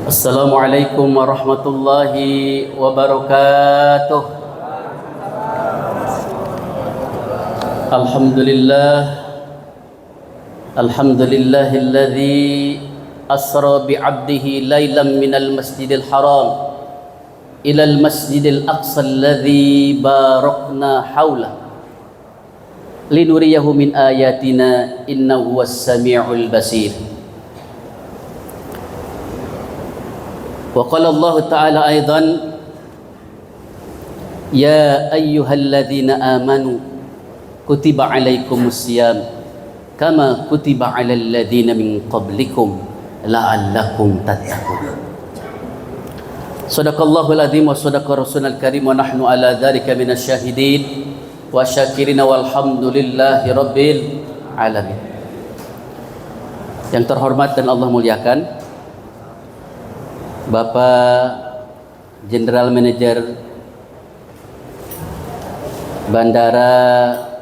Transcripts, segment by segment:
Assalamualaikum warahmatullahi wabarakatuh. Alhamdulillah, alhamdulillahilladzi asra bi'abdihi laylan minal masjidil haram ilal masjidil aqsa alladzi barakna hawla linuriyahu min ayatina innahu huwas sami'ul basir. Wa qala Allah Ta'ala aidan, ya ayyuhalladzina amanu kutiba alaikumus siyam kama kutiba alal ladzina min qablikum la'allakum tattaqun. Sadaqallahul azim wa sadaqa rasulul karim wa nahnu ala dzalika minasyahidin wa syakirin walhamdulillahi rabbil alamin. Yang terhormat dan Allah muliakan Bapak General Manager Bandara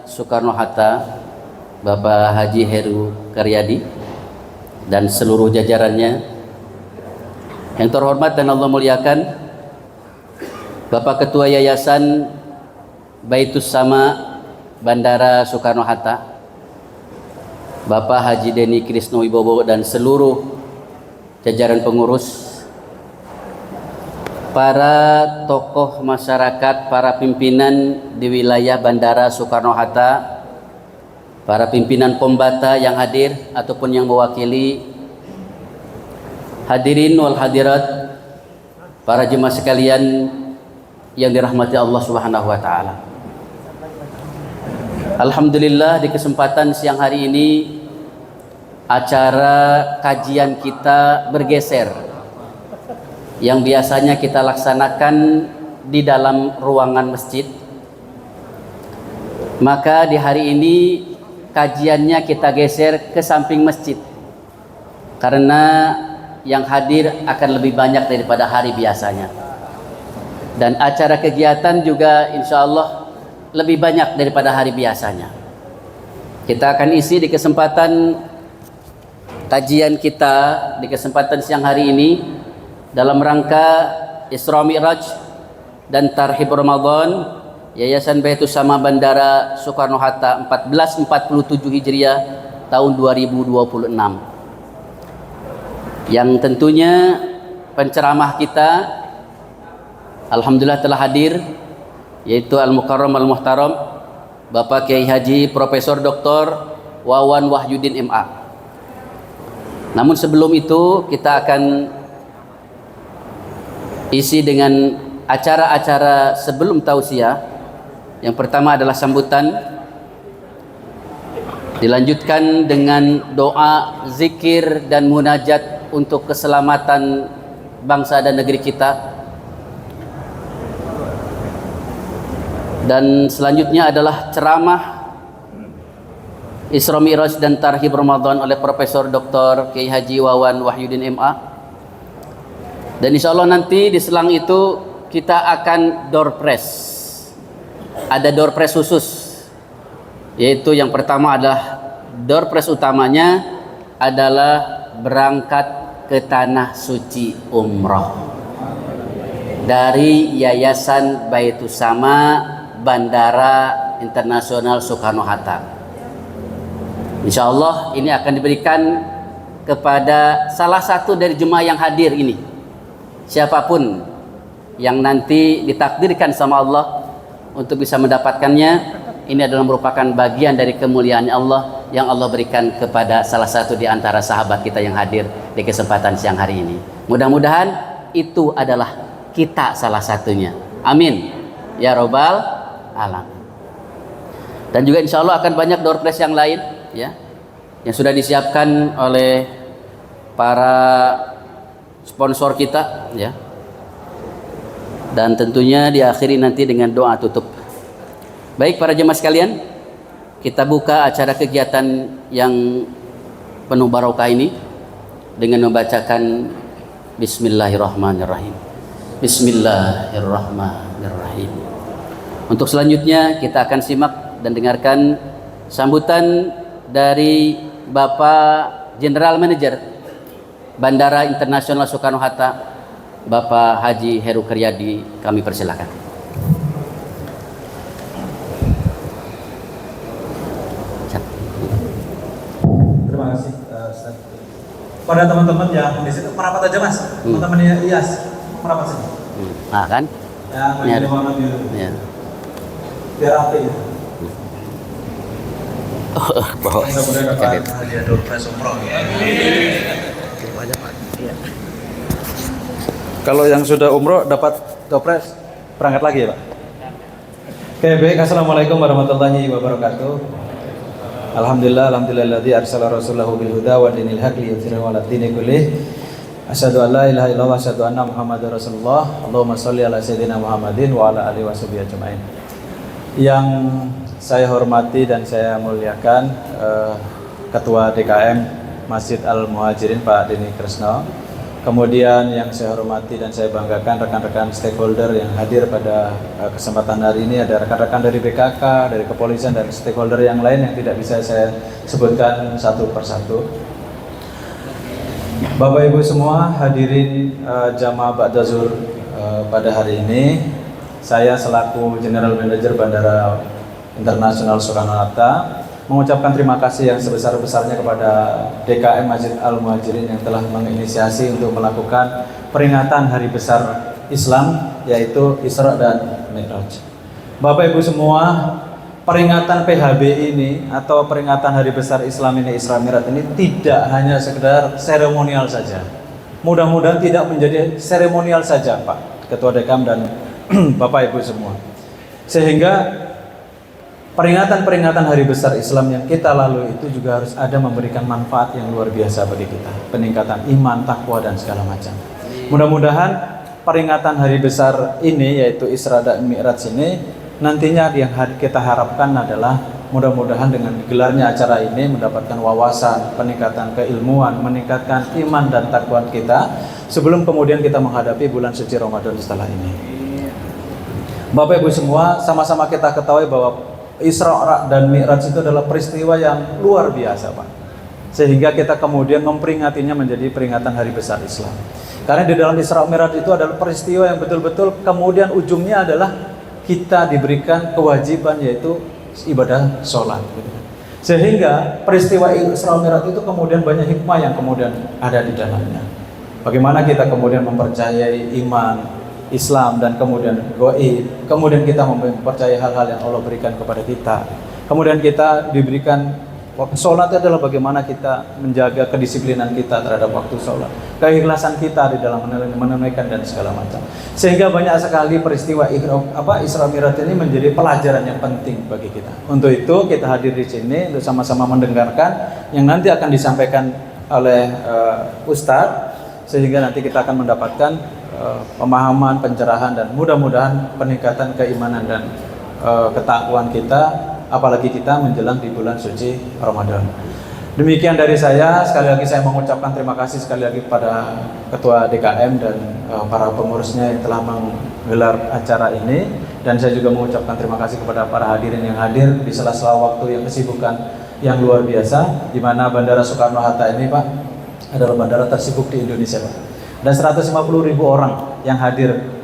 Soekarno-Hatta, Bapak Haji Heru Karyadi dan seluruh jajarannya. Yang terhormat dan Allah muliakan Bapak Ketua Yayasan Baitus Sama Bandara Soekarno-Hatta, Bapak Haji Deni Krisno Wibowo dan seluruh jajaran pengurus, para tokoh masyarakat, para pimpinan di wilayah Bandara Soekarno-Hatta, para pimpinan Pombata yang hadir ataupun yang mewakili, hadirin wal hadirat, para jemaah sekalian yang dirahmati Allah Subhanahu wa taala. Alhamdulillah, di kesempatan siang hari ini acara kajian kita bergeser. Yang biasanya kita laksanakan di dalam ruangan masjid, maka di hari ini kajiannya kita geser ke samping masjid karena yang hadir akan lebih banyak daripada hari biasanya, dan acara kegiatan juga insya Allah lebih banyak daripada hari biasanya. Kita akan isi di kesempatan kajian kita di kesempatan siang hari ini dalam rangka Isra Mi'raj dan Tarhib Ramadan Yayasan Baitus Sama Bandara Soekarno-Hatta 1447 Hijriah tahun 2026, yang tentunya penceramah kita alhamdulillah telah hadir, yaitu Al-Mukarram Al-Muhtaram Bapak Kiai Haji Profesor Dr. Wawan Wahyudin MA. Namun sebelum itu kita akan isi dengan acara-acara sebelum tausiah. Yang pertama adalah sambutan, dilanjutkan dengan doa, zikir dan munajat untuk keselamatan bangsa dan negeri kita, dan selanjutnya adalah ceramah Isra Mi'raj dan Tarhib Ramadan oleh Profesor Dr. Kiai Haji Wawan Wahyudin MA. Dan insya Allah nanti di selang itu kita akan door press. Ada door press khusus, yaitu yang pertama adalah door press utamanya adalah berangkat ke tanah suci umroh dari Yayasan Baitus Sama Bandara Internasional Soekarno-Hatta. Insya Allah ini akan diberikan kepada salah satu dari jemaah yang hadir ini. Siapapun yang nanti ditakdirkan sama Allah untuk bisa mendapatkannya, ini adalah merupakan bagian dari kemuliaan Allah yang Allah berikan kepada salah satu di antara sahabat kita yang hadir di kesempatan siang hari ini. Mudah-mudahan itu adalah kita salah satunya. Amin ya robbal alamin. Dan juga insya Allah akan banyak door prize yang lain ya, yang sudah disiapkan oleh para sponsor kita ya, dan tentunya diakhiri nanti dengan doa tutup. Baik para jemaah sekalian, kita buka acara kegiatan yang penuh barokah ini dengan membacakan Bismillahirrahmanirrahim. Bismillahirrahmanirrahim. Untuk selanjutnya kita akan simak dan dengarkan sambutan dari Bapak General Manager Bandara Internasional Soekarno-Hatta, Bapak Haji Heru Karyadi, kami persilakan. Terima kasih, Ustaz. Pada teman-teman yang di situ merapat aja, Mas. Teman-teman Iyas, merapat sini. Nah kan? Ya, warna biru. Ya. Biar rapi ya. Bahwa Mudah-mudahan dapat hadiah dompet umroh ya. Kalau yang sudah umroh dapat dompet berangkat lagi ya, Pak. Oke, baik. Assalamualaikum warahmatullahi wabarakatuh. Alhamdulillahilladzi arsala rasulahu bil huda wa dinil haqq liyudhhirahu 'alad dini kullih. Asyhadu an la ilaha illallah wa asyhadu anna Muhammadar Rasulullah. Allahumma shalli ala sayyidina Muhammadin wa ala alihi washabihi ajmain. Yang saya hormati dan saya muliakan Ketua DKM Masjid Al-Muhajirin Pak Denny Kresno. Kemudian yang saya hormati dan saya banggakan rekan-rekan stakeholder yang hadir pada kesempatan hari ini, ada rekan-rekan dari BKK, dari kepolisian dan stakeholder yang lain yang tidak bisa saya sebutkan satu persatu. Bapak Ibu semua hadirin jamaah Ba'da Zuhur pada hari ini, saya selaku General Manager Bandara Internasional Soekarno-Hatta mengucapkan terima kasih yang sebesar-besarnya kepada DKM Masjid Al-Muhajirin yang telah menginisiasi untuk melakukan peringatan Hari Besar Islam, yaitu Isra dan Mi'raj. Bapak Ibu semua, peringatan PHB ini atau peringatan Hari Besar Islam ini, Isra Mi'raj ini tidak hanya sekedar seremonial saja. Mudah-mudahan tidak menjadi seremonial saja, Pak Ketua DKM dan Bapak Ibu semua. Sehingga peringatan-peringatan Hari Besar Islam yang kita lalui itu juga harus ada memberikan manfaat yang luar biasa bagi kita. Peningkatan iman, takwa, dan segala macam. Mudah-mudahan peringatan Hari Besar ini, yaitu Isra dan Mi'raj ini, nantinya yang kita harapkan adalah mudah-mudahan dengan gelarnya acara ini mendapatkan wawasan, peningkatan keilmuan, meningkatkan iman dan takwa kita sebelum kemudian kita menghadapi bulan suci Ramadan setelah ini. Bapak Ibu semua, sama-sama kita ketahui bahwa Isra dan Mi'raj itu adalah peristiwa yang luar biasa, Pak. Sehingga kita kemudian memperingatinya menjadi peringatan Hari Besar Islam. Karena di dalam Isra Mi'raj itu adalah peristiwa yang betul-betul kemudian ujungnya adalah kita diberikan kewajiban, yaitu ibadah sholat. Sehingga peristiwa Isra Mi'raj itu kemudian banyak hikmah yang kemudian ada di dalamnya. Bagaimana kita kemudian mempercayai iman Islam dan kemudian gaib, kemudian kita mempercayai hal-hal yang Allah berikan kepada kita. Kemudian kita diberikan sholat adalah bagaimana kita menjaga kedisiplinan kita terhadap waktu sholat, keikhlasan kita di dalam menunaikan dan segala macam. Sehingga banyak sekali peristiwa Isra Mi'raj ini menjadi pelajaran yang penting bagi kita. Untuk itu kita hadir di sini untuk sama-sama mendengarkan yang nanti akan disampaikan oleh Ustadz, sehingga nanti kita akan mendapatkan pemahaman, pencerahan, dan mudah-mudahan peningkatan keimanan dan ketakwaan kita, apalagi kita menjelang di bulan suci Ramadan. Demikian dari saya. Sekali lagi saya mengucapkan terima kasih sekali lagi kepada Ketua DKM dan para pengurusnya yang telah menggelar acara ini, dan saya juga mengucapkan terima kasih kepada para hadirin yang hadir di sela-sela waktu yang kesibukan yang luar biasa, di mana Bandara Soekarno-Hatta ini, Pak, adalah bandara tersibuk di Indonesia, Pak. Dan 150.000 orang yang hadir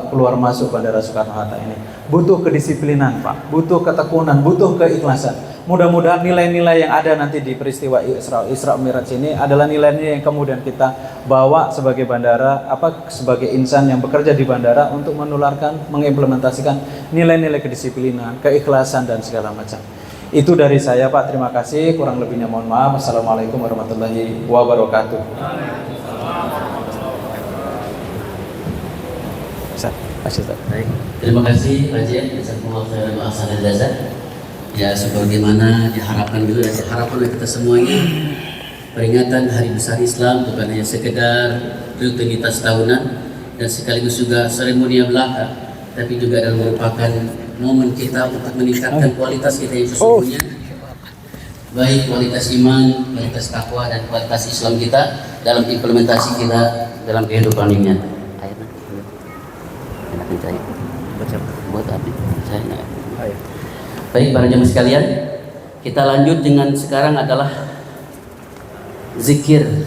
keluar masuk Bandara Soekarno-Hatta ini. Butuh kedisiplinan, Pak, butuh ketekunan, butuh keikhlasan. Mudah-mudahan nilai-nilai yang ada nanti di peristiwa Isra Mi'raj ini adalah nilai-nilai yang kemudian kita bawa sebagai bandara, sebagai insan yang bekerja di bandara untuk menularkan, mengimplementasikan nilai-nilai kedisiplinan, keikhlasan, dan segala macam. Itu dari saya, Pak. Terima kasih. Kurang lebihnya mohon maaf. Assalamualaikum warahmatullahi wabarakatuh. Baik, terima kasih Pak Haji. Ya, sebagaimana diharapkan juga dan diharapkan oleh kita semuanya, peringatan Hari Besar Islam bukan hanya sekedar rutinitas tahunan dan sekaligus juga seremonial belaka, tapi juga adalah merupakan momen kita untuk meningkatkan kualitas kita yang sesungguhnya, baik kualitas iman, kualitas takwa, dan kualitas Islam kita dalam implementasi kita dalam kehidupan ini. Buat apa? Saya enggak. Baik para jemaah sekalian, kita lanjut dengan sekarang adalah zikir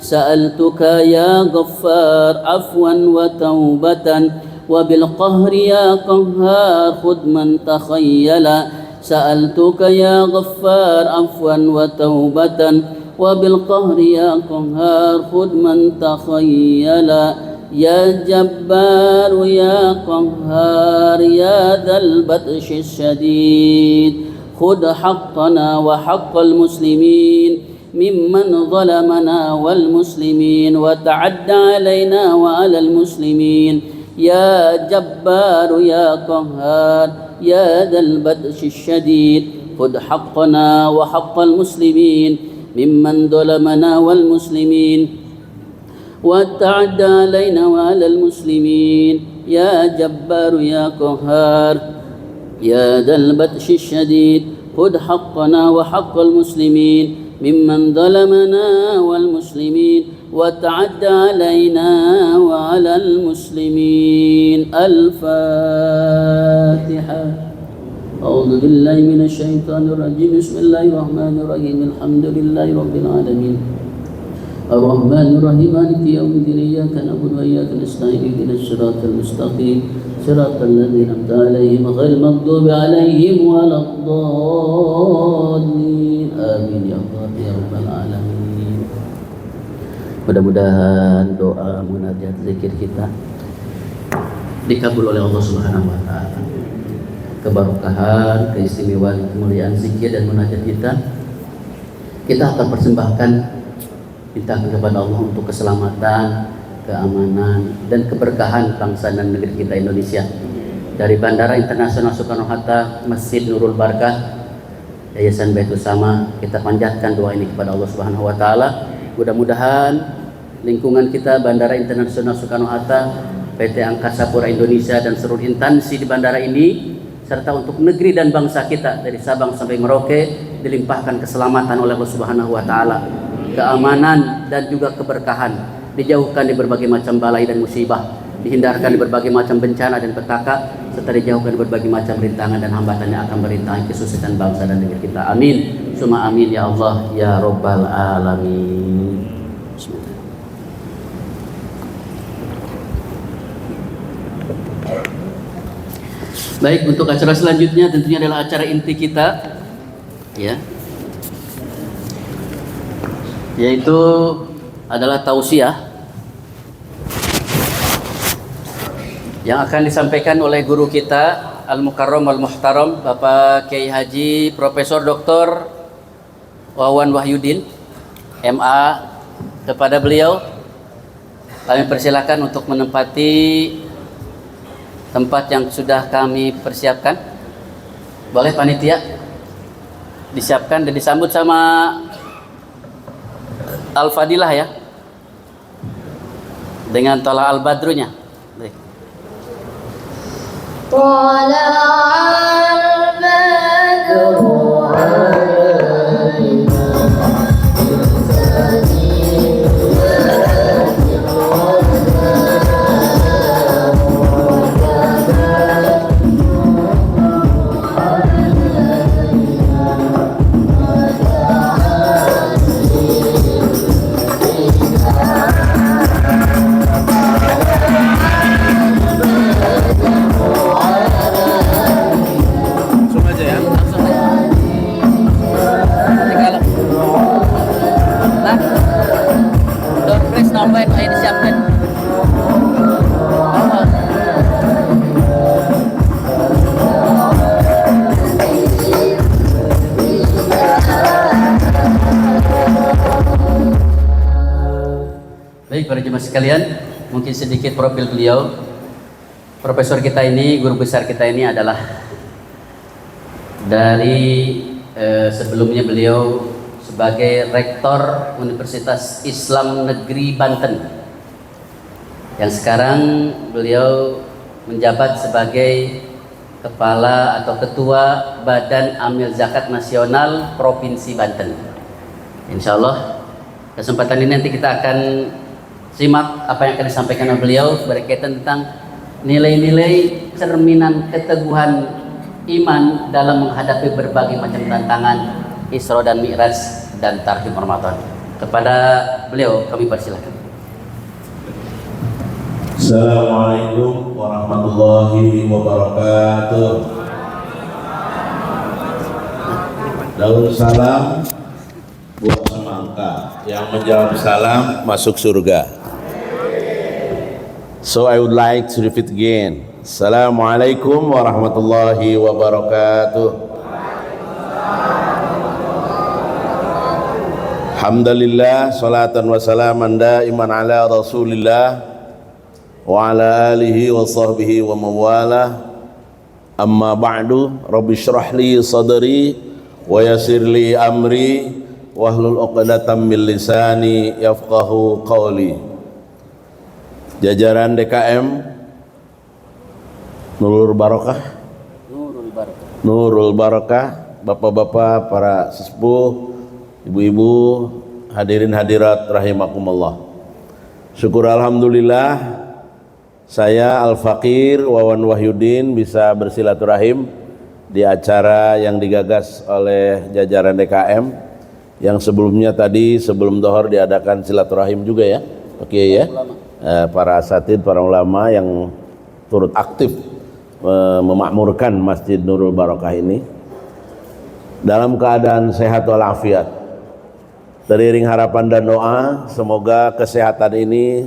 سألتك يا غفار عفوا وتوبة وبالقهر يا قهار خذ من تخيلا سألتك يا غفار عفوا وتوبة وبالقهر يا قهار خذ من تخيلا يا جبار يا قهار يا ذا البطش الشديد خذ حقنا وحق المسلمين ممن ظلمنا والمسلمين وتعدى علينا وعلى المسلمين يا جبار يا قهار يا ذا البطش الشديد خذ حقنا وحق المسلمين ممن ظلمنا والمسلمين وتعدى علينا وعلى المسلمين يا جبار يا قهار يا ذا البطش الشديد خذ حقنا وحق المسلمين ممن ظلمنا والمسلمين وتعدى علينا وعلى المسلمين الفاتحة. أعوذ بالله من الشيطان الرجيم بسم الله الرحمن الرحيم الحمد لله رب العالمين الرحمن الرحيم مالك يوم الدين إياك نعبد وإياك نستعين اهدنا الصراط المستقيم صراط الذين أنعمت عليهم غير المغضوب عليهم ولا الضالين آمين يا الله ya rabbal alamin. Mudah-mudahan doa munajat zikir kita dikabul oleh Allah Subhanahu wa taala. Keberkahan, keistimewaan, kemuliaan zikir dan munajat kita akan persembahkan mintakan kepada Allah untuk keselamatan, keamanan dan keberkahan bangsa dan negeri kita Indonesia. Dari Bandara Internasional Soekarno-Hatta, Masjid Nurul Barakah, Yayasan Baitul Sama, kita panjatkan doa ini kepada Allah Subhanahu wa taala. Mudah-mudahan lingkungan kita Bandara Internasional Soekarno-Hatta, PT Angkasa Pura Indonesia dan seluruh instansi di bandara ini serta untuk negeri dan bangsa kita dari Sabang sampai Merauke dilimpahkan keselamatan oleh Allah Subhanahu wa taala, keamanan dan juga keberkahan, dijauhkan dari berbagai macam balai dan musibah, dihindarkan dari berbagai macam bencana dan petaka, serta dijauhkan dari berbagai macam rintangan dan hambatan yang akan merintangi kesusahan bangsa dan negeri kita. Amin. Summa amin ya Allah ya rabbal alamin. Bismillah. Baik, untuk acara selanjutnya tentunya adalah acara inti kita, ya, yaitu adalah tausiah yang akan disampaikan oleh guru kita Al-Mukarram Al-Muhtaram Bapak Kiai Haji Profesor Dr. Wawan Wahyudin MA. Kepada beliau kami persilakan untuk menempati tempat yang sudah kami persiapkan. Boleh panitia disiapkan dan disambut sama Al-Fadilah ya, dengan Tola Al-Badrunya. Baik. Tola Al-Badru para jemaah sekalian, mungkin sedikit profil beliau. Profesor kita ini, guru besar kita ini adalah dari sebelumnya beliau sebagai Rektor Universitas Islam Negeri Banten, yang sekarang beliau menjabat sebagai Kepala atau Ketua Badan Amil Zakat Nasional Provinsi Banten. Insya Allah kesempatan ini nanti kita akan simak apa yang akan disampaikan oleh beliau berkaitan tentang nilai-nilai cerminan keteguhan iman dalam menghadapi berbagai macam tantangan Isra dan Mi'raj dan Tarhim Ramadan. Kepada beliau kami persilakan. Assalamualaikum warahmatullahi wabarakatuh. Daun salam, buah semangka. Yang menjawab salam masuk surga. So I would like to repeat again. Assalamualaikum warahmatullahi wabarakatuh. Alhamdulillah, salatan wa salaman daiman ala rasulillah wa ala alihi wa sahbihi wa mawala. Amma ba'du, rabbi syrah li sadri wa yassir li amri wahlul 'uqdatam min lisani yafqahu qawli. Jajaran DKM Nurul Barokah, Nurul Barokah, bapak-bapak, para sesepuh, ibu-ibu, hadirin hadirat rahimakumullah. Syukur alhamdulillah saya Al-Faqir Wawan Wahyudin bisa bersilaturahim di acara yang digagas oleh jajaran DKM yang sebelumnya tadi sebelum dohor diadakan silaturahim juga ya. Oke ya. Para asatid, para ulama yang turut aktif memakmurkan Masjid Nurul Barokah ini dalam keadaan sehat walafiat. Teriring harapan dan doa, semoga kesehatan ini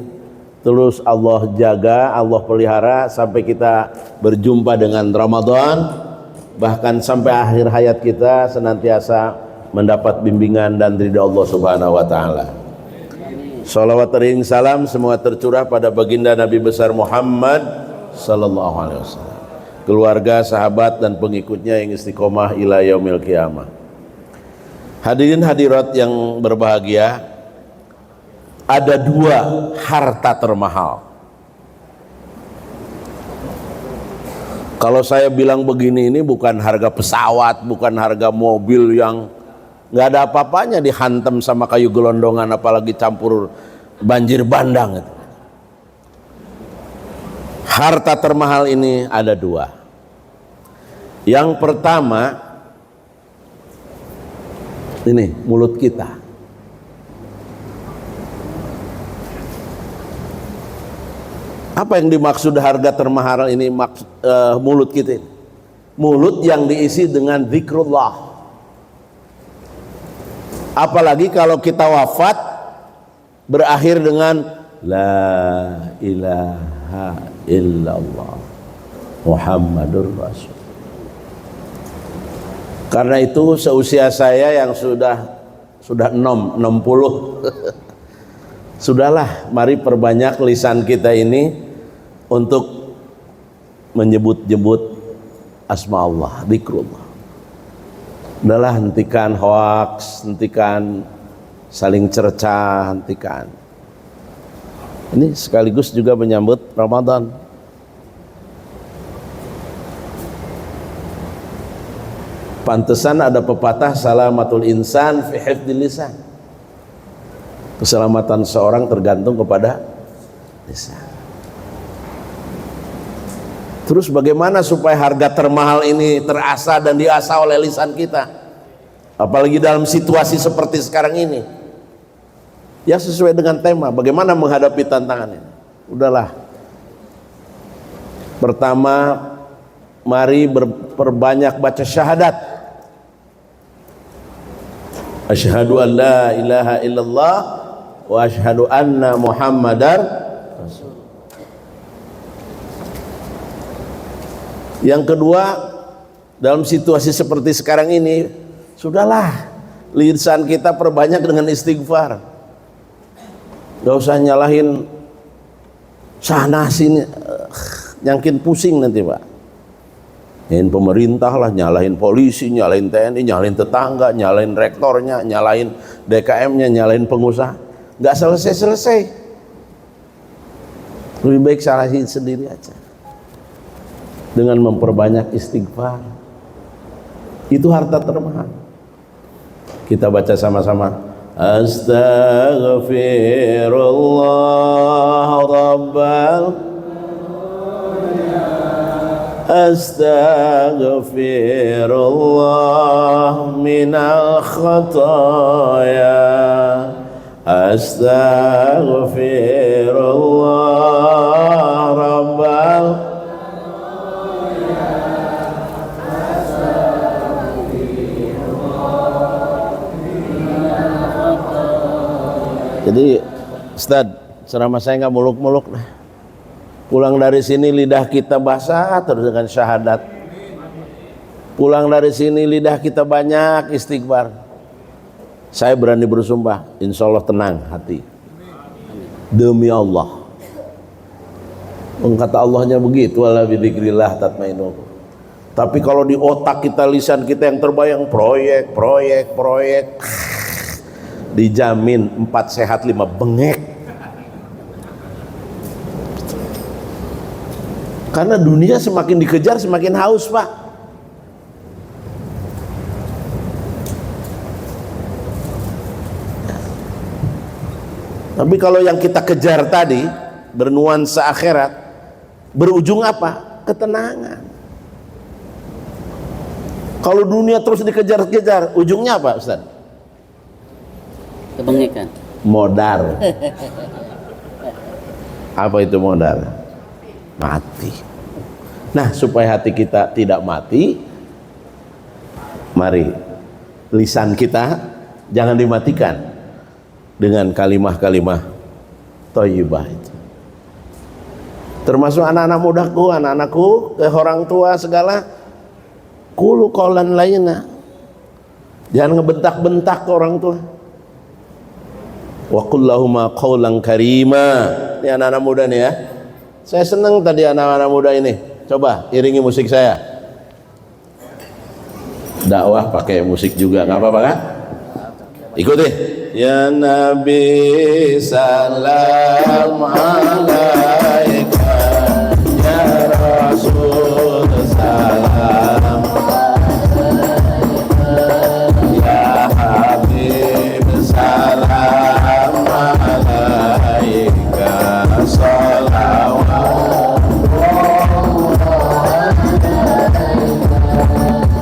terus Allah jaga, Allah pelihara sampai kita berjumpa dengan Ramadan, bahkan sampai akhir hayat kita senantiasa mendapat bimbingan dan ridha Allah Subhanahu wa taala. Shalawat teriring salam semua tercurah pada baginda Nabi besar Muhammad sallallahu alaihi wasallam, keluarga, sahabat dan pengikutnya yang istiqomah ila yaumil qiyamah. Hadirin hadirat yang berbahagia, ada dua harta termahal. Kalau saya bilang begini, ini bukan harga pesawat, bukan harga mobil yang nggak ada apa-apanya dihantam sama kayu gelondongan, apalagi campur banjir bandang. Harta termahal ini ada dua. Yang pertama, ini mulut kita. Apa yang dimaksud harga termahal ini? Mulut kita ini. Mulut yang diisi dengan zikrullah. Apalagi kalau kita wafat berakhir dengan la ilaha illallah Muhammadur Rasul. Karena itu seusia saya yang sudah 60 sudahlah, mari perbanyak lisan kita ini untuk menyebut-nyebut asma Allah, zikrullah. Udahlah, hentikan hoaks, hentikan saling cerca, hentikan. Ini sekaligus juga menyambut Ramadan. Pantesan ada pepatah salamatul insan fi hifdzil lisan. Keselamatan seorang tergantung kepada lisan. Terus bagaimana supaya harga termahal ini terasa dan diasah oleh lisan kita? Apalagi dalam situasi seperti sekarang ini. Ya sesuai dengan tema, bagaimana menghadapi tantangan ini. Udahlah. Pertama, mari berbanyak baca syahadat. Asyhadu an la ilaha illallah wa asyhadu anna Muhammadar Rasul. Yang kedua, dalam situasi seperti sekarang ini, sudahlah, lisan kita perbanyak dengan istighfar. Gak usah nyalahin sana sini, nyangkin pusing nanti Pak. Nyalahin pemerintah lah, nyalahin polisi, nyalahin TNI, nyalahin tetangga, nyalahin rektornya, nyalahin DKM-nya, nyalahin pengusaha. Gak selesai-selesai. Lebih baik salahin sendiri aja. Dengan memperbanyak istighfar. Itu harta termahal. Kita baca sama-sama. Astaghfirullah Rabbal Astaghfirullah minal khataya Astaghfirullah rabbal. Jadi Ustaz, ceramah saya nggak muluk-muluk nah. Pulang dari sini lidah kita basah terus dengan syahadat. Pulang dari sini lidah kita banyak istighfar. Saya berani bersumpah, insya Allah tenang hati. Demi Allah. Kata Allahnya begitu, ala bidzikrillah tatmainul. Tapi kalau di otak kita, lisan kita yang terbayang proyek, dijamin 4 sehat 5 bengek. Karena dunia semakin dikejar semakin haus, Pak. Tapi kalau yang kita kejar tadi bernuansa akhirat, berujung apa? Ketenangan. Kalau dunia terus dikejar-kejar, ujungnya apa, Ustaz? Kebengekan. Modar. Apa itu modar? Mati. Nah, supaya hati kita tidak mati, mari lisan kita jangan dimatikan dengan kalimah-kalimah thayyibah itu. Termasuk anak-anak mudaku, anak-anakku, ke orang tua segala, qulu qaulan layyina. Jangan ngebentak-bentak ke orang tua. Wa qul lahuma qaulan karima. Ini anak-anak muda nih ya. Saya senang tadi anak-anak muda ini. Coba iringi musik saya. Dakwah pakai musik juga, nggak apa-apa kan? Ikuti. Ya Nabi salam alaika, ya Rasul salam, ya Habib salam alaika, salawat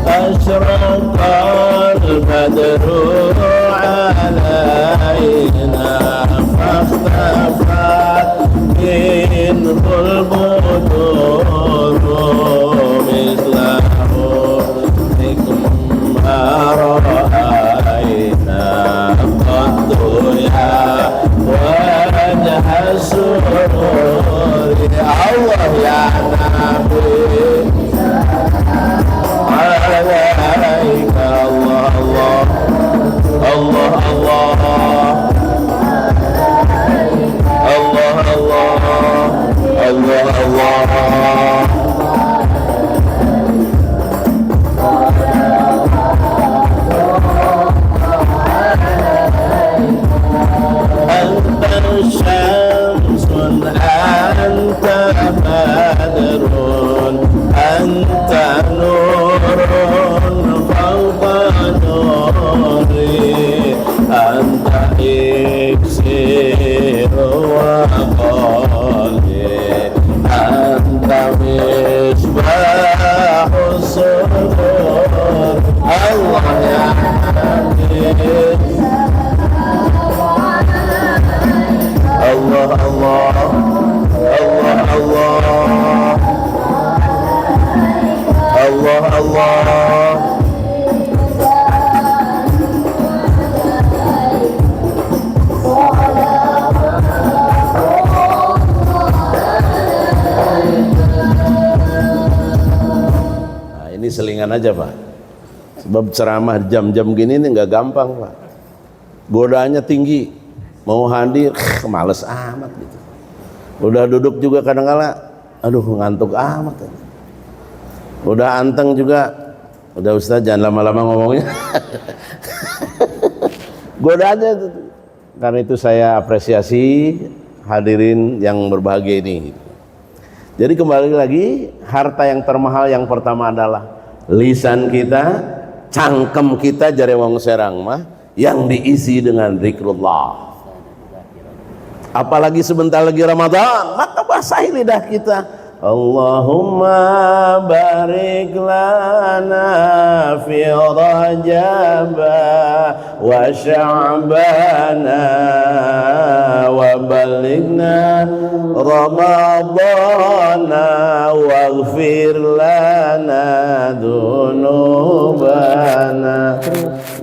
asyraqal badru علينا فاختفت منه البدور مثله ما رأينا قط يا وجه السرور الله يا نبي عليك الله الله Allah Allah Allah Allah Allah Allah Anta syamsun anta badrun anta nurun fawqa nuri anta iksir wa qalbi anta misbahus sudur Allah ya Nabi Allah Allah Allah Allah Allah Allah. Nah, ini selingan aja Pak. Sebab ceramah jam-jam gini ini nggak gampang Pak. Godaannya tinggi. Mau hadir, males amat gitu. Udah duduk juga kadang-kala, aduh ngantuk amat. Udah anteng juga, udah Ustaz jangan lama-lama ngomongnya. Godaannya itu. Karena itu saya apresiasi hadirin yang berbahagia ini. Jadi kembali lagi, harta yang termahal yang pertama adalah lisan kita, cangkem kita jare wong serang mah yang diisi dengan zikrullah. Apalagi sebentar lagi Ramadan, maka basahi lidah kita Allahumma barik lana fi Rajab wa Sya'bana wa balighna Ramadana waghfir lana dzunubana.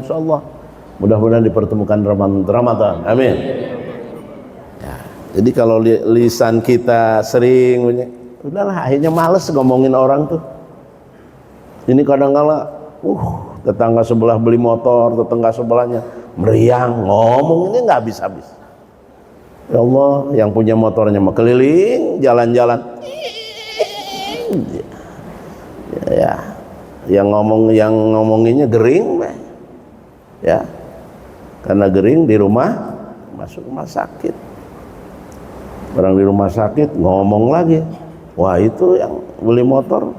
Insyaallah mudah-mudahan dipertemukan Ramadan. Amin. Ya, jadi kalau lisan kita sering udahlah, akhirnya males ngomongin orang tuh. Ini kadang-kala tetangga sebelah beli motor, tetangga sebelahnya meriang, ngomong ini nggak habis-habis. Ya Allah, yang punya motornya mah keliling jalan-jalan. Ya, yang ngomonginnya gering, ya, karena gering di rumah masuk rumah sakit. Orang di rumah sakit ngomong lagi. Wah, itu yang beli motor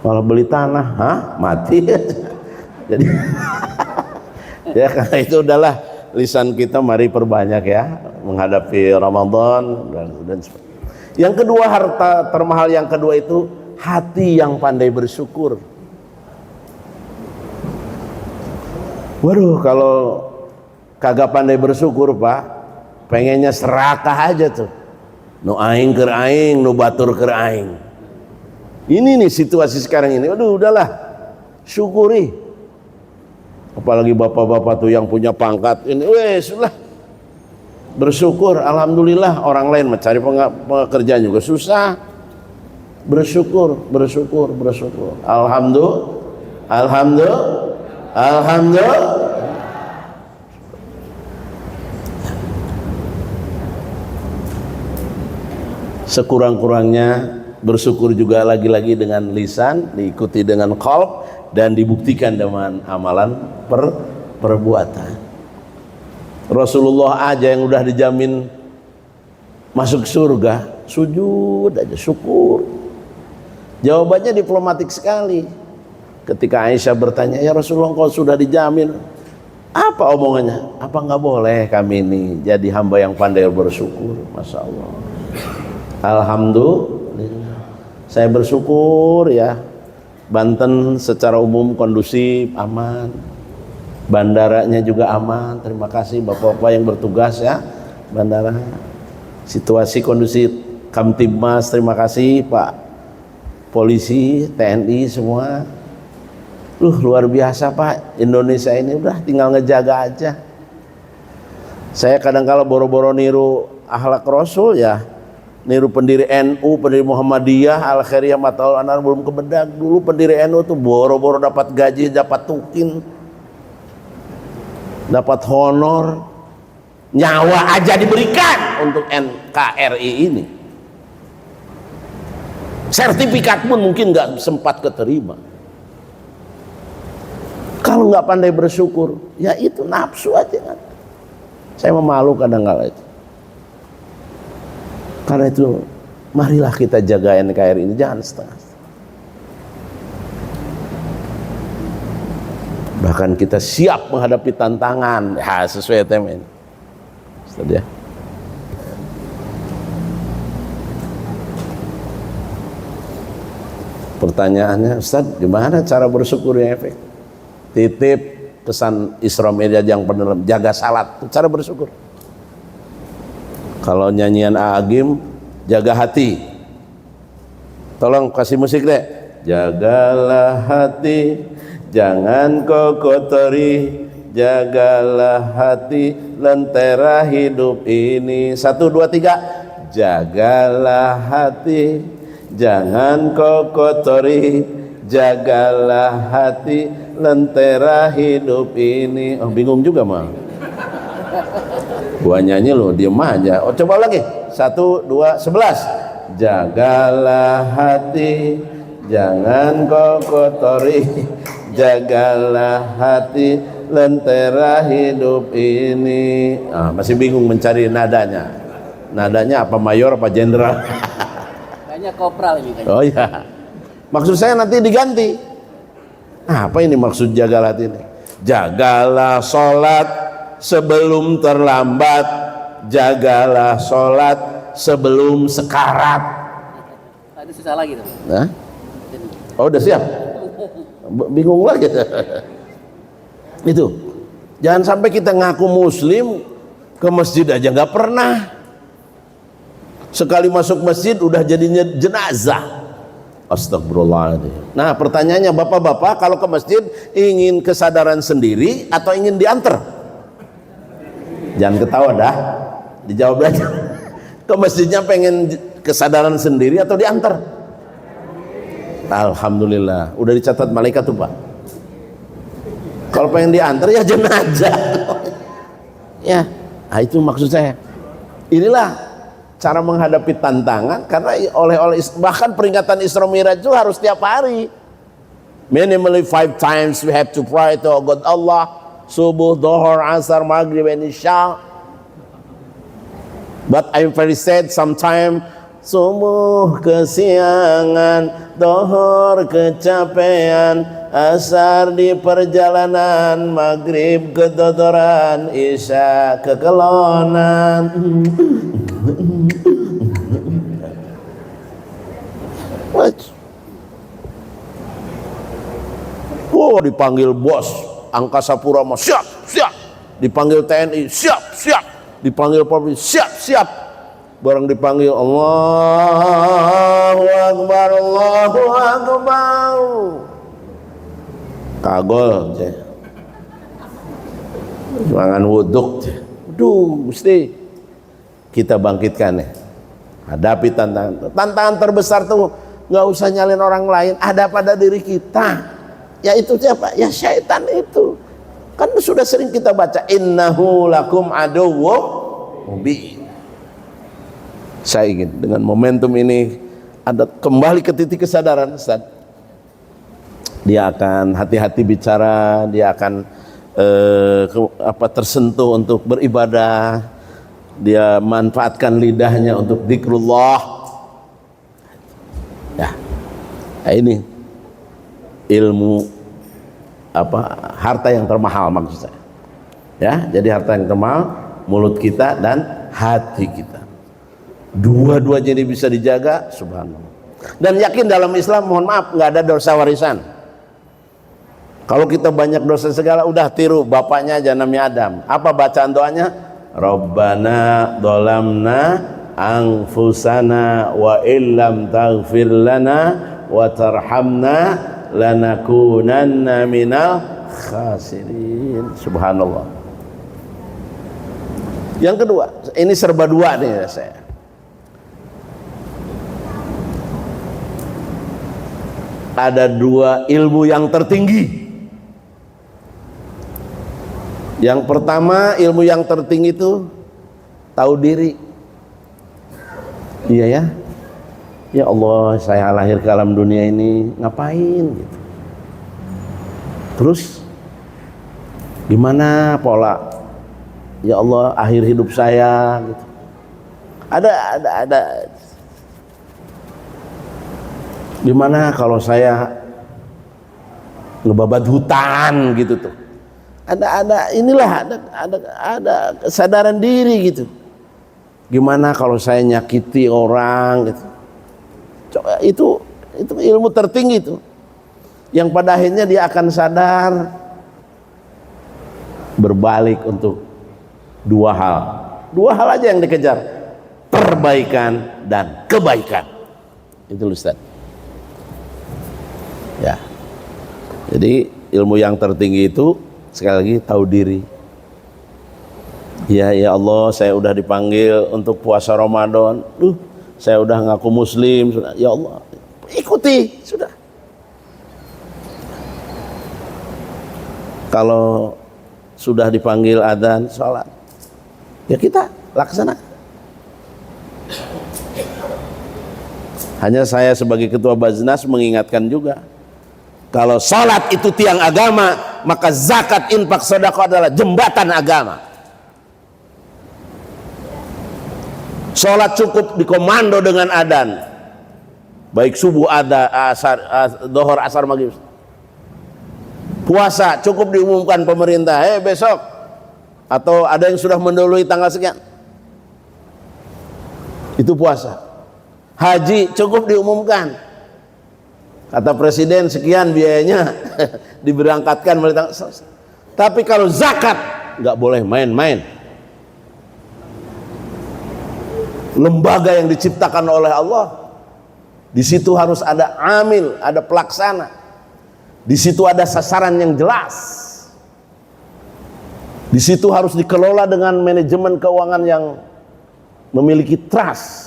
malah beli tanah, mati. Jadi ya karena itu udahlah, lisan kita mari perbanyak ya menghadapi Ramadan dan yang kedua, harta termahal yang kedua itu hati yang pandai bersyukur. Waduh, kalau kagak pandai bersyukur Pak, pengennya serakah aja tuh. Nu aing keur aing, nu batur keur aing. Ini nih situasi sekarang ini. Aduh, udahlah, syukuri. Apalagi bapak-bapak tuh yang punya pangkat ini, sudah bersyukur. Alhamdulillah, orang lain mencari pekerjaan juga susah. Bersyukur. Alhamdulillah. Sekurang-kurangnya bersyukur juga lagi-lagi dengan lisan, diikuti dengan qalb, dan dibuktikan dengan amalan perbuatan. Rasulullah aja yang udah dijamin masuk surga, sujud aja, syukur. Jawabannya diplomatik sekali. Ketika Aisyah bertanya, ya Rasulullah, kau sudah dijamin, apa omongannya? Apa nggak boleh kami ini jadi hamba yang pandai bersyukur? Masya Allah. Alhamdulillah, saya bersyukur ya, Banten secara umum kondusif, aman, bandaranya juga aman. Terima kasih bapak-bapak yang bertugas ya, bandara, situasi kondusif. Kamtibmas, terima kasih Pak polisi, TNI semua. Luar biasa Pak, Indonesia ini udah tinggal ngejaga aja. Saya kadang-kala boro-boro niru akhlak Rasul ya, niru pendiri NU, pendiri Muhammadiyah, Al-Khairiyah Mataul Anar belum kebedak. Dulu pendiri NU tuh boro-boro dapat gaji, dapat tukin, dapat honor, nyawa aja diberikan untuk NKRI ini. Sertifikat pun mungkin nggak sempat keterima. Kalau nggak pandai bersyukur, ya itu nafsu aja kan. Saya memalu kadang-kala itu. Karena itu, marilah kita jaga NKRI ini, jangan setengah. Bahkan kita siap menghadapi tantangan, ya sesuai tema ini. Ustaz ya. Pertanyaannya, Ustaz, gimana cara bersyukur yang efektif? Titip pesan Isra Mi'raj yang pendalam, jaga salat, cara bersyukur. Kalau nyanyian Agim, jaga hati. Tolong kasih musik deh. Jagalah hati, jangan kau kotori. Jagalah hati, lentera hidup ini. 1, 2, 3. Jagalah hati, jangan kau kotori. Jagalah hati, lentera hidup ini. Oh, bingung juga mah. Gua nyanyi lo diem aja. Oh, coba lagi. 1, 2, 11. Jagalah hati, jangan kau kotori. Jagalah hati, lentera hidup ini. Masih bingung mencari nadanya. Nadanya apa, mayor apa jenderal? Kayaknya kopral ini. Oh ya. Maksud saya nanti diganti. Apa ini maksud jagalah hati ini? Jagalah sholat sebelum terlambat, jagalah sholat sebelum sekarat. Ada susah lagi tuh. Nah? Oh, udah siap? Bingung lagi. Itu. Jangan sampai kita ngaku muslim ke masjid aja nggak pernah. Sekali masuk masjid udah jadinya jenazah. Astagfirullahaladzim. Nah, pertanyaannya bapak-bapak, kalau ke masjid ingin kesadaran sendiri atau ingin diantar? Jangan ketawa dah, dijawab aja. Ke masjidnya pengen kesadaran sendiri atau diantar? Alhamdulillah, udah dicatat malaikat tuh Pak. Kalau pengen diantar ya jenazah. Ya, nah itu maksud saya. Inilah cara menghadapi tantangan, karena bahkan peringatan Isra Mi'raj itu harus tiap hari. Minimally 5 times we have to pray to God Allah, subuh, dhuhur, asar, maghrib, and isya. But I'm very sad sometimes subuh kesiangan, dhuhur kecapean, asar di perjalanan, maghrib kedodoran, isya kekelonan. Oh, dipanggil bos Angkasa Pura mah siap, siap. Dipanggil TNI siap, siap. Dipanggil Polri siap, siap. Barang dipanggil Allahu Akbar, Allahu Akbar. Kagol, jangan wuduk. Duh, mesti kita bangkitkan ya. Hadapi tantangan. Tantangan terbesar tuh nggak usah nyalin orang lain, ada pada diri kita. Ya itu siapa? Ya syaitan itu. Kan sudah sering kita baca innahu lakum aduwwum mubin. Saya ingin dengan momentum ini ada kembali ke titik kesadaran, Ustaz. Dia akan hati-hati bicara, dia akan tersentuh untuk beribadah, dia manfaatkan lidahnya untuk zikrullah. Ya, nah ini ilmu harta yang termahal maksud saya. Ya, jadi harta yang termahal mulut kita dan hati kita. Dua-duanya ini bisa dijaga, subhanallah. Dan yakin dalam Islam, mohon maaf, nggak ada dosa warisan. Kalau kita banyak dosa segala, udah tiru bapaknya aja namanya Adam. Apa bacaan doanya? Rabbana dolamna anfusana wa illam taghfir lana wa tarhamna lanakunanna minal khasirin. Subhanallah. Yang kedua, ini serba dua nih saya. Ada dua ilmu yang tertinggi. Yang pertama, ilmu yang tertinggi itu tahu diri. Iya ya. Ya Allah, saya lahir ke alam dunia ini ngapain gitu. Terus gimana pola ya Allah akhir hidup saya gitu. Ada gimana kalau saya ngebabat hutan gitu tuh. Ada kesadaran diri gitu. Gimana kalau saya nyakiti orang gitu. Itu ilmu tertinggi itu. Yang pada akhirnya dia akan sadar berbalik untuk dua hal aja yang dikejar, perbaikan dan kebaikan. Itu Ustaz. Ya. Jadi ilmu yang tertinggi itu sekali lagi tahu diri. Ya Allah, saya udah dipanggil untuk puasa Ramadan. Saya udah ngaku muslim, sudah. Ya Allah, ikuti, sudah. Kalau sudah dipanggil adzan sholat, ya kita laksanakan. Hanya saya sebagai ketua Baznas mengingatkan juga, kalau sholat itu tiang agama, maka zakat, infak, sedekah adalah jembatan agama. Sholat cukup dikomando dengan adzan, baik subuh ada, asar, dhuhur, asar, maghrib. Puasa cukup diumumkan pemerintah, besok, atau ada yang sudah mendahului tanggal sekian. Itu puasa. Haji cukup diumumkan. Kata presiden sekian biayanya diberangkatkan melalui. Tapi kalau zakat nggak boleh main-main. Lembaga yang diciptakan oleh Allah, di situ harus ada amil, ada pelaksana. Di situ ada sasaran yang jelas. Di situ harus dikelola dengan manajemen keuangan yang memiliki trust.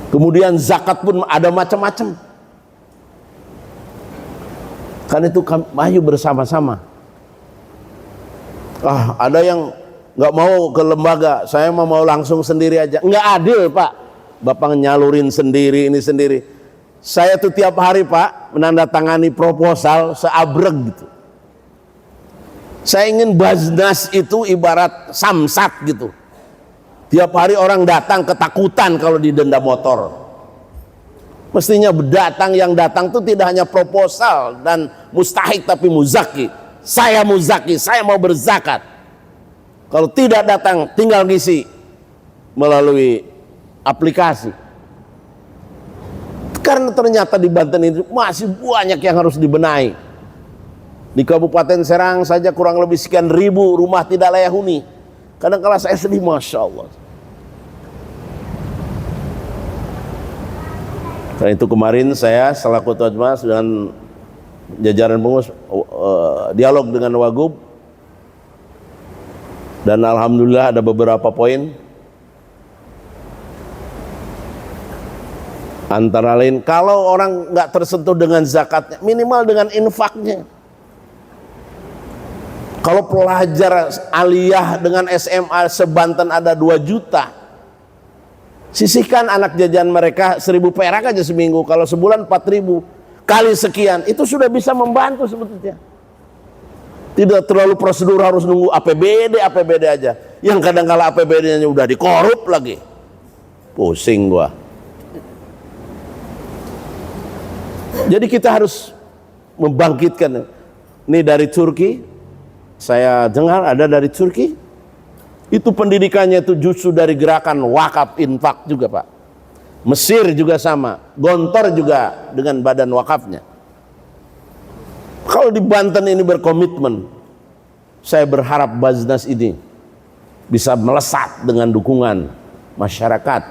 Kemudian zakat pun ada macam-macam. Kan itu ayo bersama-sama. Ada yang nggak mau ke lembaga, saya mau langsung sendiri aja. Nggak adil, Pak. Bapak nyalurin sendiri, ini sendiri. Saya tuh tiap hari, Pak, menandatangani proposal seabreg gitu. Saya ingin Baznas itu ibarat samsat gitu. Tiap hari orang datang ketakutan kalau didenda motor. Mestinya yang datang itu tidak hanya proposal dan mustahik, tapi muzaki. Saya muzaki, saya mau berzakat. Kalau tidak datang, tinggal ngisi melalui aplikasi. Karena ternyata di Banten ini masih banyak yang harus dibenahi. Di Kabupaten Serang saja kurang lebih sekian ribu rumah tidak layak huni. Kadang-kala saya sedih, Masya Allah. Karena itu kemarin saya selaku Ketua Majelis dengan jajaran pengurus dialog dengan Wagub, dan alhamdulillah ada beberapa poin. Antara lain, kalau orang nggak tersentuh dengan zakatnya, minimal dengan infaknya. Kalau pelajar aliyah dengan SMA sebanten ada 2 juta, sisihkan anak jajan mereka 1.000 perak aja seminggu. Kalau sebulan 4.000 kali sekian, itu sudah bisa membantu sebetulnya. Tidak terlalu prosedur harus nunggu APBD aja. Yang kadang-kala APBD-nya udah dikorup lagi. Pusing gua. Jadi kita harus membangkitkan. Ini dari Turki. Saya dengar ada dari Turki. Itu pendidikannya itu justru dari gerakan wakaf infak juga, Pak. Mesir juga sama. Gontor juga dengan badan wakafnya. Kalau di Banten ini berkomitmen, saya berharap Baznas ini bisa melesat dengan dukungan masyarakat.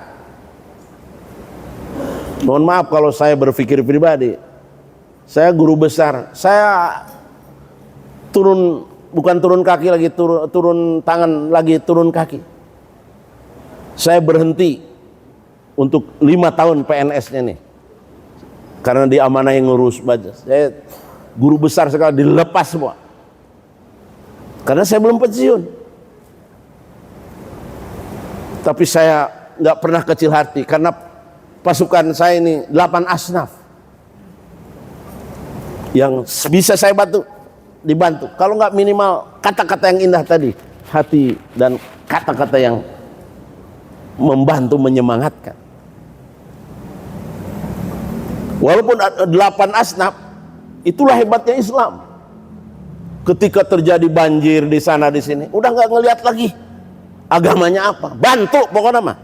Mohon maaf kalau saya berpikir pribadi. Saya guru besar. Saya bukan turun kaki lagi, turun tangan lagi, turun kaki. Saya berhenti untuk 5 tahun PNS-nya nih. Karena diamanai ngurus Baznas. Saya guru besar sekali, dilepas semua. Karena saya belum pensiun. Tapi saya nggak pernah kecil hati, karena pasukan saya ini 8 asnaf yang bisa saya dibantu. Kalau nggak minimal kata-kata yang indah tadi, hati dan kata-kata yang membantu menyemangatkan. Walaupun 8 asnaf, itulah hebatnya Islam. Ketika terjadi banjir di sana di sini, udah nggak ngelihat lagi agamanya apa, bantu pokoknya mah.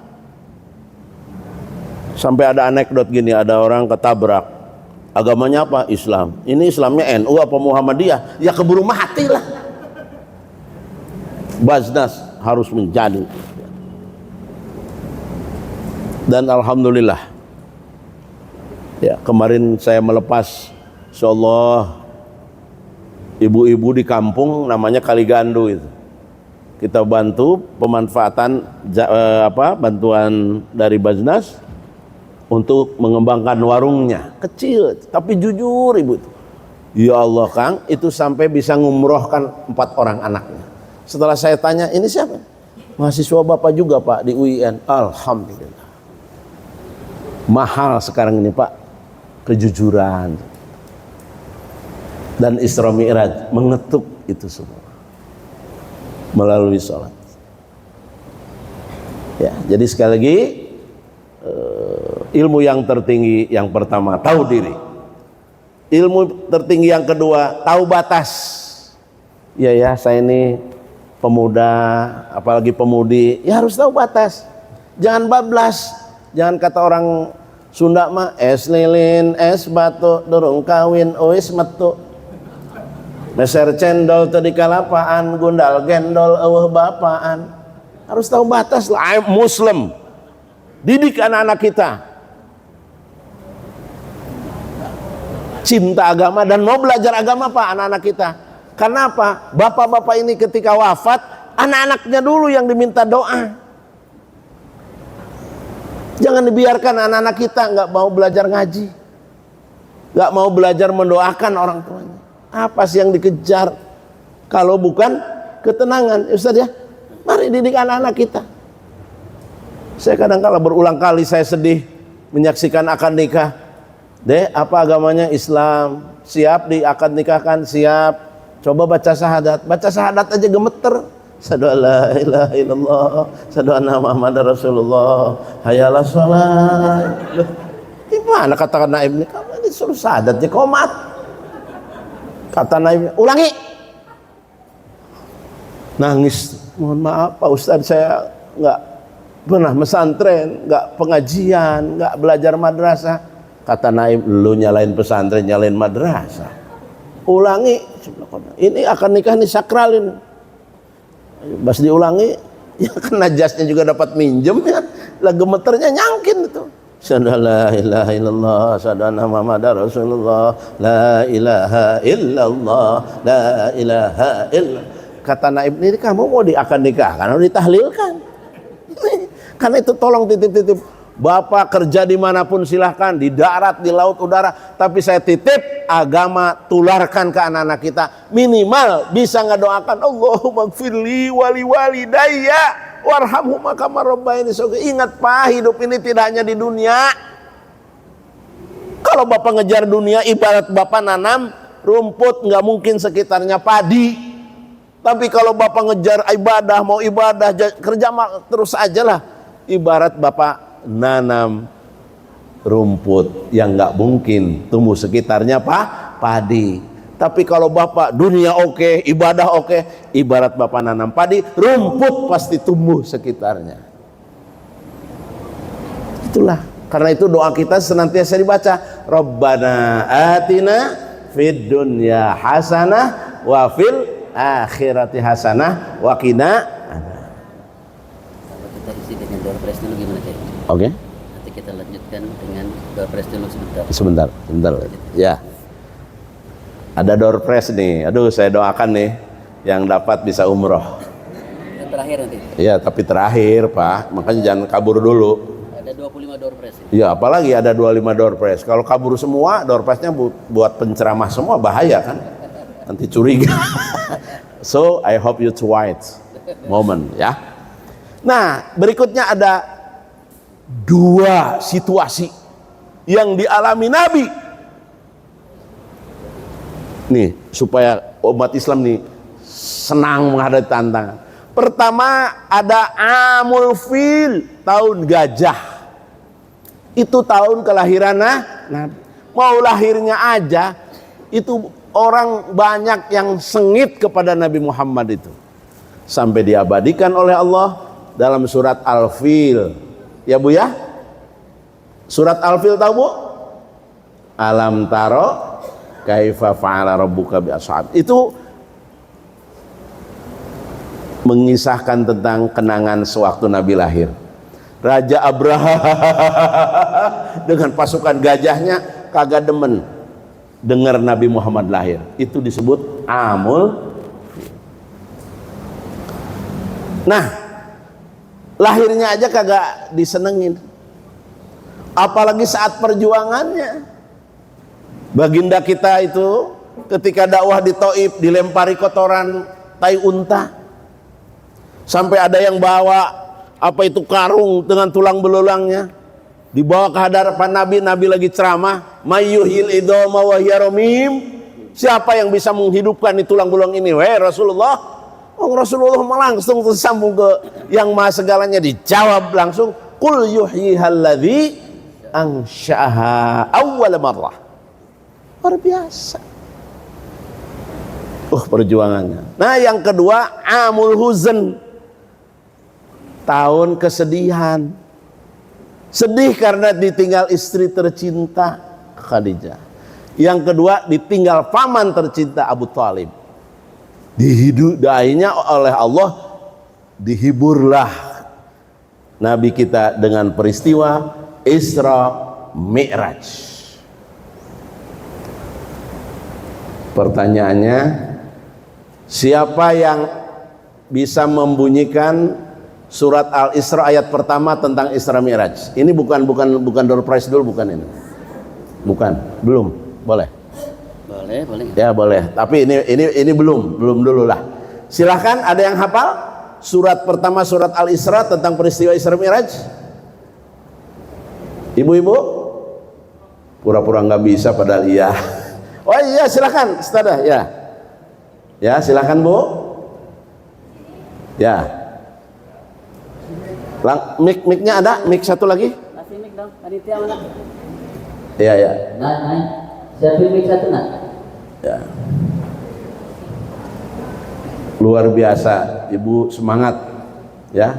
Sampai ada anekdot gini, ada orang ketabrak, agamanya apa? Islam. Ini Islamnya NU apa Muhammadiyah? Ya keburu mati lah. Baznas harus menjadi. Dan alhamdulillah, ya kemarin saya melepas, insyaallah, ibu-ibu di kampung namanya Kaligandu itu. Kita bantu pemanfaatan bantuan dari Baznas untuk mengembangkan warungnya. Kecil tapi jujur ibu itu. Ya Allah Kang, itu sampai bisa ngumrohkan 4 orang anaknya. Setelah saya tanya, ini siapa? Mahasiswa Bapak juga Pak di UIN. Alhamdulillah. Mahal sekarang ini Pak kejujuran. Dan Isra Mi'raj mengetuk itu semua melalui sholat. Ya, jadi sekali lagi, ilmu yang tertinggi yang pertama tahu diri, ilmu tertinggi yang kedua tahu batas. Ya saya ini pemuda, apalagi pemudi, ya harus tahu batas. Jangan bablas. Jangan kata orang Sunda mah es lilin, es batu, durung kawin, ois metu. Meser cendol tadi kalapaan, gundal gendol eueuh bapaan. Harus tahu batas lah. Muslim. Didik anak-anak kita. Cinta agama dan mau belajar agama Pak anak-anak kita. Karena apa? Bapak-bapak ini ketika wafat, anak-anaknya dulu yang diminta doa. Jangan dibiarkan anak-anak kita nggak mau belajar ngaji, nggak mau belajar mendoakan orang tuanya. Apa sih yang dikejar? Kalau bukan ketenangan, Ustaz ya. Mari didik anak-anak kita. Saya kadang-kala berulang kali saya sedih menyaksikan akad nikah. Dek, apa agamanya? Islam. Siap di akad nikahkan? Siap. Coba baca syahadat. Baca syahadat aja gemeter. Asyhadu an la ilaha illallah, asyhadu anna Muhammadar Rasulullah, hayalah sholat. Gimana kata Naib ini? Kamu ini suruh syahadatnya komat. Kata Naib, ulangi. Nangis. Mohon maaf Pak Ustadz, saya nggak pernah pesantren, nggak pengajian, nggak belajar madrasah. Kata Naib, lu nyalain pesantren, nyalain madrasah. Ulangi. Ini akan nikah nih sakral ini. Bas diulangi, ya kan najasnya juga dapat minjem ya. Lah gemeternya nyangkin itu. Asyhadu an la ilaha illallah, asyhadu anna Muhammadar Rasulullah, la ilaha illallah, la ilaha illallah. Kata Naib ini, kamu mau akan nikahkan atau ditahlilkan? Karena itu tolong titip-titip. Bapak kerja dimanapun silahkan, di darat, di laut, udara. Tapi saya titip agama, tularkan ke anak-anak kita. Minimal bisa ngedoakan Allahumma gfirli wali walidayya warhamhuma kama rabbayani shaghira. Ingat Pak, hidup ini tidak hanya di dunia. Kalau Bapak ngejar dunia, ibarat Bapak nanam rumput, nggak mungkin sekitarnya padi. Tapi kalau Bapak ngejar ibadah, mau ibadah, kerja terus aja lah. Ibarat Bapak nanam rumput yang nggak mungkin tumbuh sekitarnya padi. Tapi kalau Bapak dunia oke, ibadah oke, ibarat Bapak nanam padi, rumput pasti tumbuh sekitarnya. Itulah, karena itu doa kita senantiasa dibaca, Rabbana atina fid dunya hasanah wa fil akhirati hasanah wa qina. Kita isi dengan door prize dulu gimana Cek? Oke. Nanti kita lanjutkan dengan door prize dulu sebentar. Sebentar. Ya. Ada door prize nih. Aduh, saya doakan nih yang dapat bisa umroh. Yang terakhir nanti. Iya, tapi terakhir, Pak. Makanya jangan kabur dulu. Ada 25 door prize ini. Iya, apalagi ada 25 door prize. Kalau kabur semua, door prize-nya buat penceramah semua bahaya kan? Nanti curiga. So, I hope you twice moment ya. Nah, berikutnya ada dua situasi yang dialami Nabi. Nih, supaya umat Islam nih senang menghadapi tantangan. Pertama ada Amul Fil, tahun gajah. Itu tahun kelahiran Nabi. Mau lahirnya aja itu orang banyak yang sengit kepada Nabi Muhammad itu. Sampai diabadikan oleh Allah dalam surat Al-Fil. Ya Bu ya? Surat Al-Fil tahu Bu? Alam taro kaifa fa'ala rabbuka bi ashab. Itu mengisahkan tentang kenangan sewaktu Nabi lahir. Raja Abraha dengan pasukan gajahnya kagak demen dengar Nabi Muhammad lahir. Itu disebut Amul. Nah, lahirnya aja kagak disenengin, apalagi saat perjuangannya. Baginda kita itu ketika dakwah di Thaif dilempari kotoran tai unta, sampai ada yang bawa apa itu karung dengan tulang belulangnya dibawa ke hadapan Nabi. Nabi lagi ceramah, mayyuhil idoma wa hiya ramim. Siapa yang bisa menghidupkan di tulang belulang ini? Wahai Rasulullah. Rasulullah langsung tersambung ke yang maha segalanya, dijawab langsung, qul yuhyihalladzi ansha'aha awwal marrah. Luar biasa. Perjuangannya. Nah, yang kedua amul huzn, tahun kesedihan. Sedih karena ditinggal istri tercinta Khadijah. Yang kedua ditinggal paman tercinta Abu Thalib. Dihidupainya oleh Allah, dihiburlah Nabi kita dengan peristiwa Isra Mi'raj. Pertanyaannya, siapa yang bisa membunyikan surat Al-Isra ayat pertama tentang Isra Mi'raj? Ini bukan door prize dulu, bukan ini. Bukan, belum. Boleh. Boleh. Ya, boleh. Tapi ini belum dulu lah. Silahkan, ada yang hafal surat pertama surat Al-Isra tentang peristiwa Isra Mi'raj? Ibu-ibu? Pura-pura nggak bisa padahal iya. Oh iya, silahkan Ustazah, ya. Ya, silahkan Bu. Ya. Mic-nya ada? Mic satu lagi? Kasih mic dong, panitia mana? Iya, ya. Nah, siapin mic satu nak. Ya. Luar biasa, Ibu semangat, ya.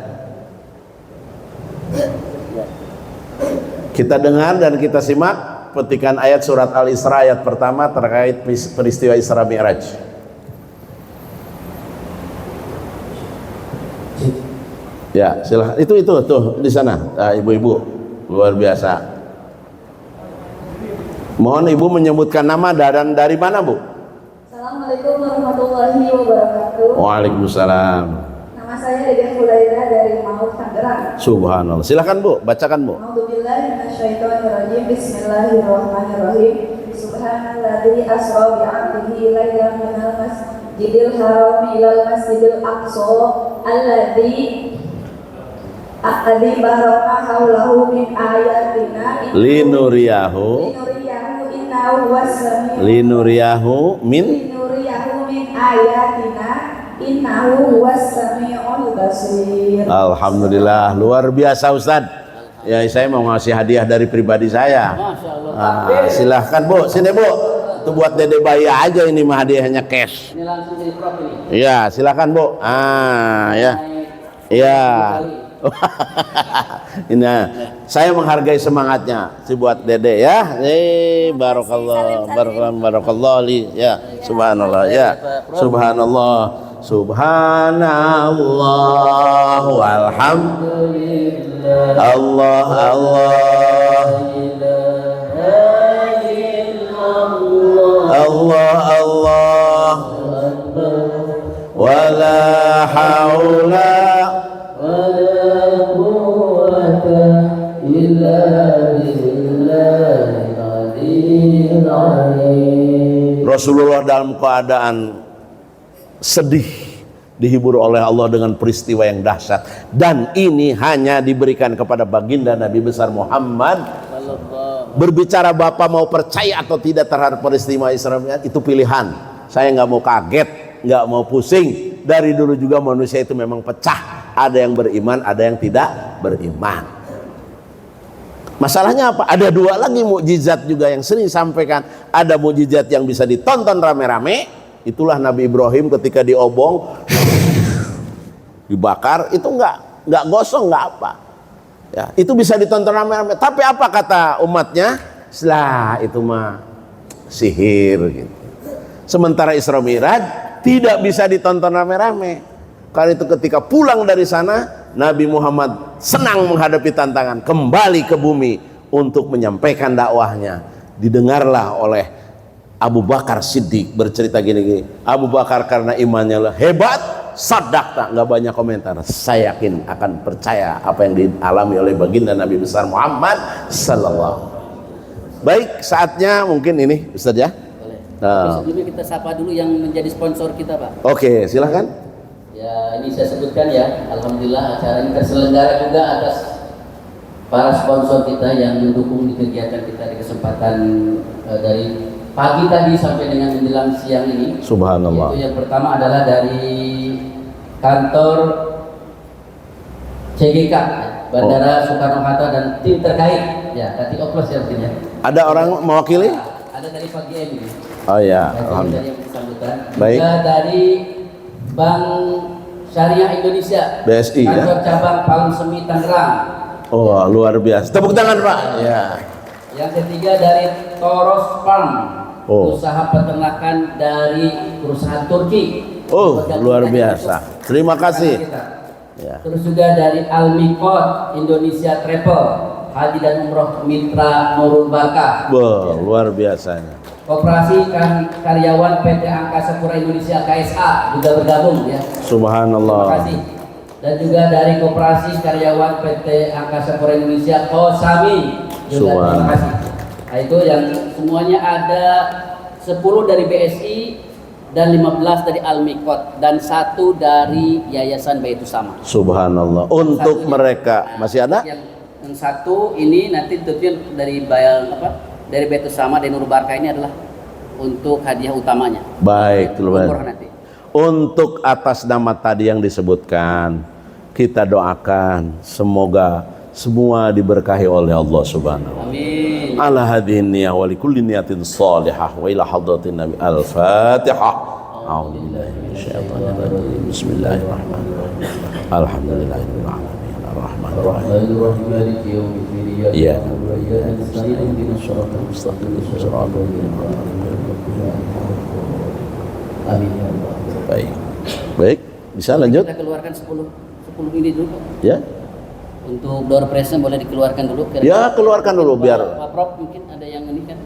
Kita dengar dan kita simak petikan ayat surat Al-Isra ayat pertama terkait peristiwa Isra Mi'raj. Ya, silahkan. Itu tuh di sana, ibu-ibu luar biasa. Mohon ibu menyebutkan nama dan dari mana, Bu? Assalamualaikum warahmatullahi wabarakatuh. Waalaikumsalam. Nama saya Dede Hulaira dari Maut, Tangerang. Subhanallah. Silakan Bu, bacakan Bu. A'udzubillahi minasyaitonirrajim. Bismillahirrahmanirrahim. Subhanalladzi asra bi 'abdihi lailan minal masjidil haram ilal masjidil aqsa alladzi barakna haulahu min ayatina Linuriyahu innahu was-sami'ul Linuriyahu min ayatina innahu was-sami'ul basir. Alhamdulillah, luar biasa Ustaz. Ya, saya mau ngasih hadiah dari pribadi saya. Masya Allah. Silahkan Bu, sini Bu. Itu buat Dede Bayi aja ini mah hadiahnya cash. Ini langsung jadi prop ini. Iya, silakan Bu. Ya. Iya. Ini saya menghargai semangatnya si buat Dede ya. Barakallah li ya. Subhanallah ya. Subhanallah walhamdulillah. Allah wala haula Rasulullah dalam keadaan sedih dihibur oleh Allah dengan peristiwa yang dahsyat, dan ini hanya diberikan kepada baginda Nabi besar Muhammad. Berbicara Bapak mau percaya atau tidak terhadap peristiwa Isra Mi'raj itu pilihan. Saya nggak mau kaget, nggak mau pusing. Dari dulu juga manusia itu memang pecah, ada yang beriman, ada yang tidak beriman. Masalahnya apa? Ada dua lagi mukjizat juga yang sering sampaikan. Ada mukjizat yang bisa ditonton rame-rame. Itulah Nabi Ibrahim ketika diobong, dibakar, itu nggak gosong, nggak apa. Ya, itu bisa ditonton rame-rame. Tapi apa kata umatnya? Setelah itu mah sihir gitu. Sementara Isra Mi'raj tidak bisa ditonton rame-rame. Karena itu ketika pulang dari sana, Nabi Muhammad senang menghadapi tantangan, kembali ke bumi untuk menyampaikan dakwahnya. Didengarlah oleh Abu Bakar Siddiq bercerita gini-gini. Abu Bakar karena imannya hebat, sadaqta, nggak banyak komentar. Saya yakin akan percaya apa yang dialami oleh baginda Nabi besar Muhammad sallallahu. Baik, saatnya mungkin ini Ustaz ya. Boleh. Sebelumnya kita sapa dulu yang menjadi sponsor kita, Pak. Oke, silahkan. Ya, ini saya sebutkan ya. Alhamdulillah acara ini terselenggara juga atas para sponsor kita yang mendukung di kegiatan kita di kesempatan dari pagi tadi sampai dengan menjelang siang ini. Subhanallah. Yaitu yang pertama adalah dari kantor CGK Bandara Soekarno Hatta dan tim terkait. Ya, tadi oplos ya artinya. Ada orang mewakili? Ada dari Pak GM ini. Oh ya, Dari alhamdulillah. yang sambutan. Baik. Juga dari Bank Syariah Indonesia. BSI, ya? Kantor cabang Palung Semi Tangerang. Oh, luar biasa. Tepuk tangan, Pak. Ya. Yang ketiga dari Toros Farm. Oh. Usaha peternakan dari perusahaan Turki. Oh, Bergabung luar dengan biasa. kita. Terima kasih. Kita. Ya. Terus juga dari Almikot Indonesia Travel, Haji dan Umroh Mitra Nurul Barkah. Wah, luar biasanya. Koperasi Karyawan PT Angkasa Pura Indonesia KSA juga bergabung ya. Terima Subhanallah. kasih. Dan juga dari Koperasi Karyawan PT Angkasa Pura Indonesia Kosami juga terima kasih. Nah, itu yang semuanya ada 10 dari BSI dan 15 dari Almikot dan 1 dari Yayasan Baitus Sama. Subhanallah. Untuk mereka masih ada? Yang satu ini nanti tentunya dari dari Baitus Sama dan Nur Barkah ini adalah untuk hadiah utamanya. Baik, Umroh nanti. untuk atas nama tadi yang disebutkan, kita doakan semoga semua diberkahi oleh Allah Subhanahu wa taala. Amin. Ala hadhihi niyyah wa likulli niyatin shalihah wa ila hadratin nabi al-fatihah. A'udzu billahi minasyaitonir rajim. Bismillahirrahmanirrahim. Alhamdulillahirabbil alamin. Arrahmanir rahim. Maliki yaumiddin. Iya. Amin ya Allah. Baik. Baik, bisa lanjut? Kita keluarkan 10 ini dulu. Ya. Untuk door prize boleh dikeluarkan dulu. Ya, keluarkan dulu biar Pak Prof mungkin ada yang ini kan.